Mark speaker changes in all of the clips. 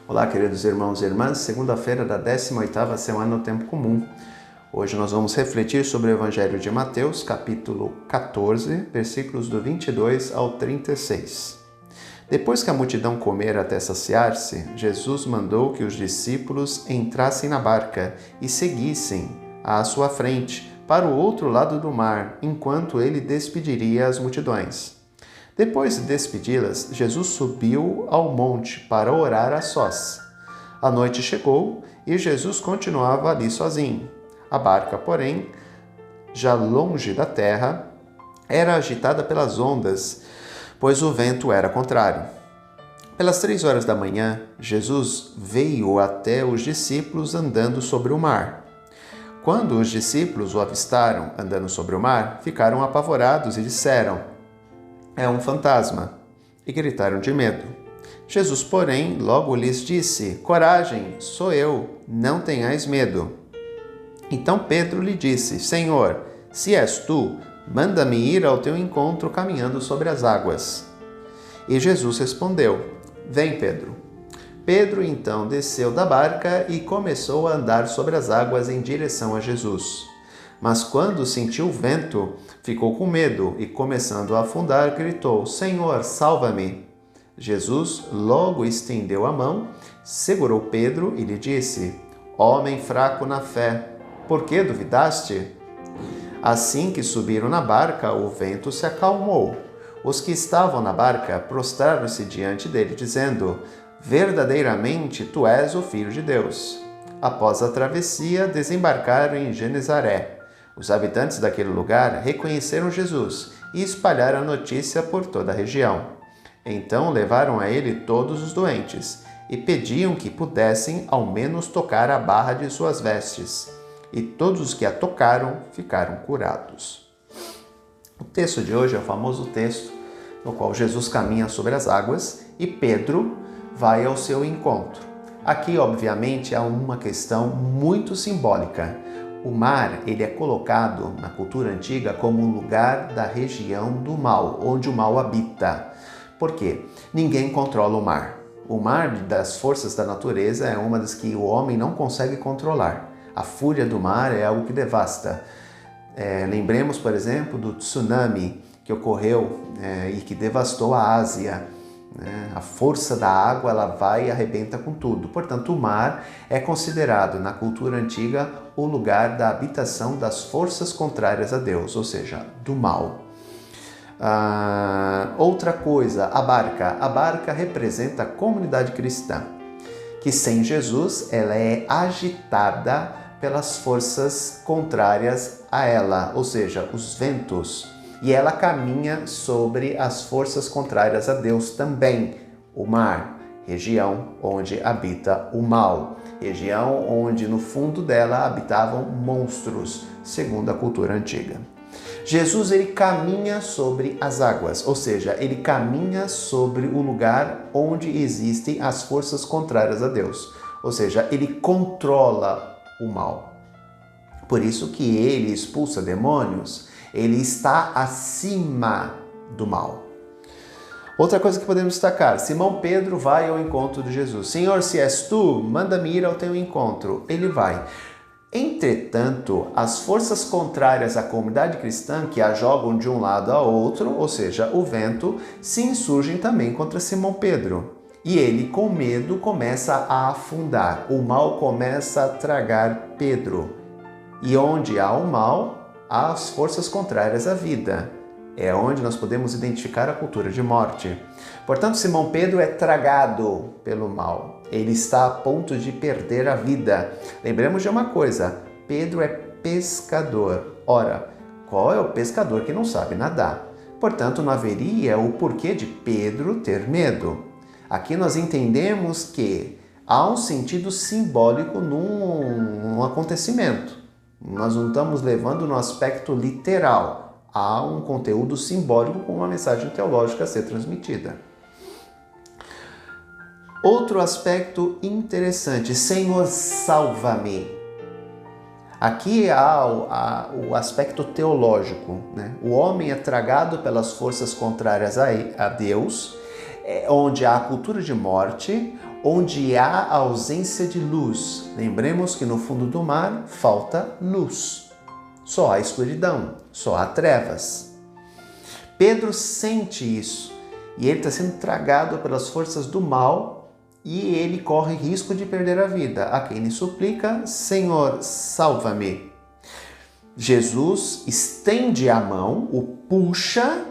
Speaker 1: Olá, queridos irmãos e irmãs, segunda-feira da 18ª semana no Tempo Comum. Hoje nós vamos refletir sobre o Evangelho de Mateus, capítulo 14, versículos do 22 ao 36. Depois que a multidão comera até saciar-se, Jesus mandou que os discípulos entrassem na barca e seguissem à sua frente para o outro lado do mar, enquanto ele despediria as multidões. Depois de despedi-las, Jesus subiu ao monte para orar a sós. A noite chegou e Jesus continuava ali sozinho. A barca, porém, já longe da terra, era agitada pelas ondas, pois o vento era contrário. Pelas 3 horas da manhã, Jesus veio até os discípulos andando sobre o mar. Quando os discípulos o avistaram andando sobre o mar, ficaram apavorados e disseram: "É um fantasma", e gritaram de medo. Jesus, porém, logo lhes disse: "Coragem, sou eu, não tenhais medo." Então Pedro lhe disse: "Senhor, se és tu, manda-me ir ao teu encontro caminhando sobre as águas." E Jesus respondeu: "Vem, Pedro." Pedro então desceu da barca e começou a andar sobre as águas em direção a Jesus. Mas quando sentiu o vento, ficou com medo e, começando a afundar, gritou: "Senhor, salva-me!" Jesus logo estendeu a mão, segurou Pedro e lhe disse: "Homem fraco na fé, por que duvidaste?" Assim que subiram na barca, o vento se acalmou. Os que estavam na barca prostraram-se diante dele, dizendo: "Verdadeiramente tu és o Filho de Deus." Após a travessia, desembarcaram em Genesaré. Os habitantes daquele lugar reconheceram Jesus e espalharam a notícia por toda a região. Então levaram a ele todos os doentes e pediam que pudessem ao menos tocar a barra de suas vestes. E todos os que a tocaram ficaram curados. O texto de hoje é o famoso texto no qual Jesus caminha sobre as águas e Pedro vai ao seu encontro. Aqui, obviamente, há uma questão muito simbólica. O mar, ele é colocado na cultura antiga como um lugar da região do mal, onde o mal habita. Por quê? Ninguém controla o mar. O mar das forças da natureza é uma das que o homem não consegue controlar. A fúria do mar é algo que devasta. Lembremos, por exemplo, do tsunami que ocorreu e que devastou a Ásia. A força da água, ela vai e arrebenta com tudo. Portanto, o mar é considerado na cultura antiga o lugar da habitação das forças contrárias a Deus, ou seja, do mal. Outra coisa, a barca. A barca representa a comunidade cristã, que sem Jesus ela é agitada pelas forças contrárias a ela, ou seja, os ventos. E ela caminha sobre as forças contrárias a Deus também. O mar, região onde habita o mal, região onde no fundo dela habitavam monstros, segundo a cultura antiga. Jesus, ele caminha sobre as águas, ou seja, ele caminha sobre o lugar onde existem as forças contrárias a Deus, ou seja, ele controla o mal. Por isso que ele expulsa demônios. Ele está acima do mal. Outra coisa que podemos destacar: Simão Pedro vai ao encontro de Jesus. "Senhor, se és tu, manda-me ir ao teu encontro." Ele vai. Entretanto, as forças contrárias à comunidade cristã, que a jogam de um lado a outro, ou seja, o vento, se insurgem também contra Simão Pedro. E ele, com medo, começa a afundar. O mal começa a tragar Pedro. E onde há o mal, há as forças contrárias à vida. É onde nós podemos identificar a cultura de morte. Portanto, Simão Pedro é tragado pelo mal. Ele está a ponto de perder a vida. Lembremos de uma coisa: Pedro é pescador. Ora, qual é o pescador que não sabe nadar? Portanto, não haveria o porquê de Pedro ter medo. Aqui nós entendemos que há um sentido simbólico num acontecimento. Nós não estamos levando no aspecto literal. Há um conteúdo simbólico com uma mensagem teológica a ser transmitida. Outro aspecto interessante: Senhor, salva-me. Aqui há o aspecto teológico, né? O homem é tragado pelas forças contrárias a Deus, onde há a cultura de morte, onde há ausência de luz. Lembremos que no fundo do mar falta luz. Só há escuridão, só há trevas. Pedro sente isso e ele está sendo tragado pelas forças do mal e ele corre risco de perder a vida. A quem lhe suplica: Senhor, salva-me. Jesus estende a mão, o puxa.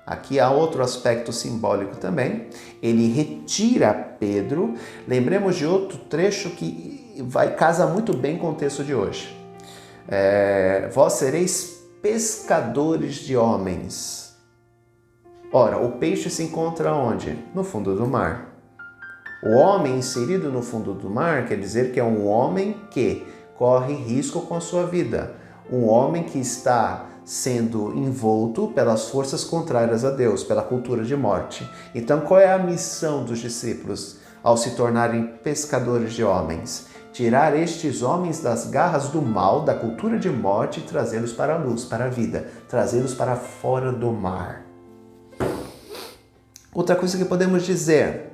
Speaker 1: Aqui há outro aspecto simbólico também. Ele retira Pedro. Lembremos de outro trecho que casa muito bem com o texto de hoje. Vós sereis pescadores de homens. Ora, o peixe se encontra onde? No fundo do mar. O homem inserido no fundo do mar quer dizer que é um homem que corre risco com a sua vida. Um homem que está sendo envolto pelas forças contrárias a Deus, pela cultura de morte. Então, qual é a missão dos discípulos ao se tornarem pescadores de homens? Tirar estes homens das garras do mal, da cultura de morte e trazê-los para a luz, para a vida, trazê-los para fora do mar. Outra coisa que podemos dizer,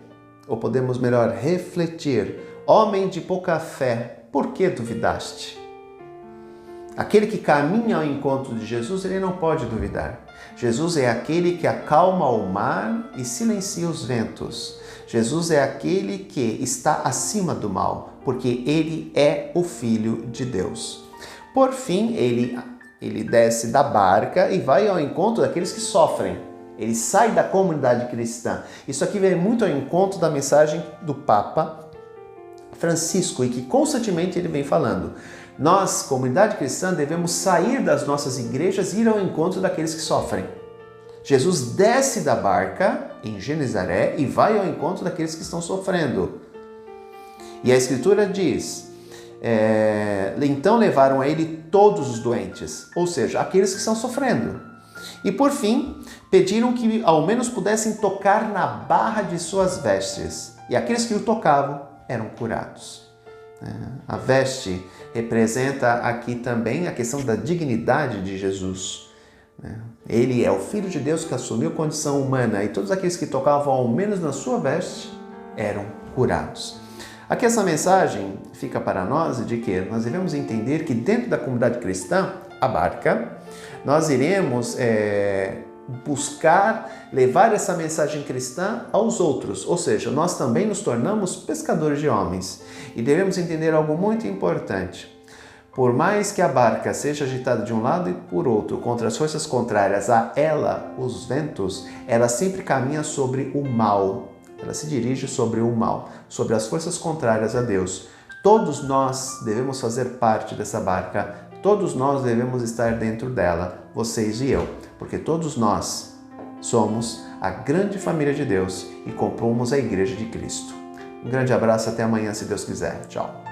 Speaker 1: ou podemos melhor refletir: homem de pouca fé, por que duvidaste? Aquele que caminha ao encontro de Jesus, ele não pode duvidar. Jesus é aquele que acalma o mar e silencia os ventos. Jesus é aquele que está acima do mal, porque ele é o Filho de Deus. Por fim, ele desce da barca e vai ao encontro daqueles que sofrem. Ele sai da comunidade cristã. Isso aqui vem muito ao encontro da mensagem do Papa Francisco e que constantemente ele vem falando. Nós, comunidade cristã, devemos sair das nossas igrejas e ir ao encontro daqueles que sofrem. Jesus desce da barca em Genezaré e vai ao encontro daqueles que estão sofrendo. E a Escritura diz, então levaram a ele todos os doentes, ou seja, aqueles que estão sofrendo. E por fim, pediram que ao menos pudessem tocar na barra de suas vestes. E aqueles que o tocavam eram curados. A veste representa aqui também a questão da dignidade de Jesus. Ele é o Filho de Deus que assumiu condição humana e todos aqueles que tocavam ao menos na sua veste eram curados. Aqui essa mensagem fica para nós de que nós devemos entender que dentro da comunidade cristã, a barca, nós iremos buscar levar essa mensagem cristã aos outros, ou seja, nós também nos tornamos pescadores de homens. E devemos entender algo muito importante. Por mais que a barca seja agitada de um lado e por outro, contra as forças contrárias a ela, os ventos, ela sempre caminha sobre o mal. Ela se dirige sobre o mal, sobre as forças contrárias a Deus. Todos nós devemos fazer parte dessa barca, todos nós devemos estar dentro dela, vocês e eu, porque todos nós somos a grande família de Deus e compomos a Igreja de Cristo. Um grande abraço, até amanhã, se Deus quiser. Tchau.